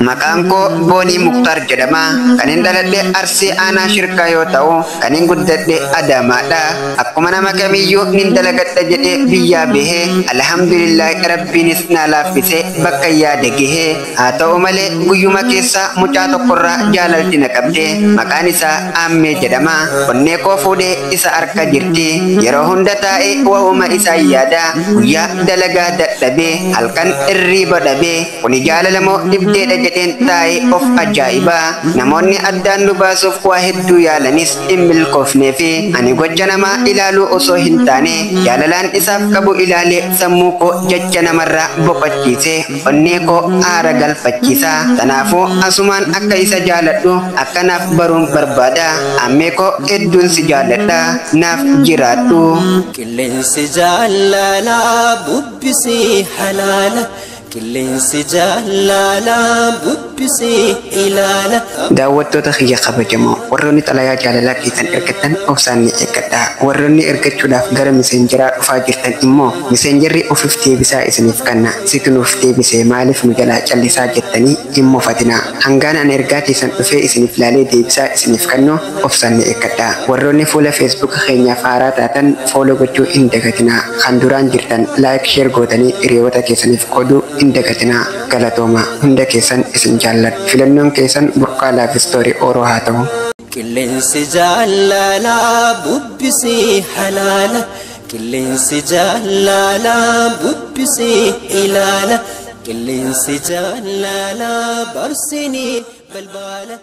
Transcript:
Maqaan koo Boonii Muktaar jedhama. Kan hin dhaladhe Arsii Aanaa Shirkaa yoo ta'u, kan hin guddadhe Adaamaadha. Akkuma nama kamiyyuu nin dalagadha jedhee biyyaa bahee, alhamdulillah rabbiinis na laaffisee bakka yaade gahee. Haa ta'u malee guyyuma keessa mucaa tokkorraa jaalalti na qabde. Maqaan isaa Aammee jedhama. Onnee koo fuudhee isa harka jirti. Yeroo hunda taa'ee waa'uma isaa yaada. Guyyaa dalagaa dadhabee halkan irriiba dhabee. Kuni jaalala moo dhibdeedha jedheen taa'ee of ajaa'iba. Namoonni addaan nu baasuuf waa hedduu yaalanis hin milkoofneefi ani gocha namaa ilaaluu osoo hin taane jaalalaan isaaf qabu ilaalee sammuu koo jecha namarraa boqochiise onnee koo aara galfachiisa. Kanaafuu asumaan akka isa jaaladhu akkanaaf baruun barbaada. Aammee koo hedduun si jaaladha naaf jiraadhu. Qilleensi jaalalaa bubbisii halaala. Qilleensi jaalalaa bubbisii ilaala. Daawwattoota kiyya kabajamoo warroonni xalayaa jaalalaa keessan ergattan obsaan ni eeggadha. Warroonni ergachuudhaaf gara miseenjeraa dhufaa jirtan immoo miseenjerri ofiif deebisaa isiniif kenna. Situ nuuf deebisee maaliif nu jalaa callisaa jettanii hin mufatina. Hangaan an ergaa keessan dhufee isiniif laalee deebisaa isiniif kennu obsaan ni eeggadha. Warroonni fuula feesbuuk keenyaaf haaraa taatan fooloo gochuu hin dagatina. Kan duraan jirtan laayik sheer gootanii hiriyoota keessaniif qooduu hin dagatina. Galatooma hunda keessan isin jaalladha. Filannoon keessan burqaa laaf istoorii Oroo haa ta'u. Qilleensi jaalalaa bubbisii halaala. Qilleensi jaalalaa bubbisii ilaala. Qilleensi jaalalaa barsiinii balbaala.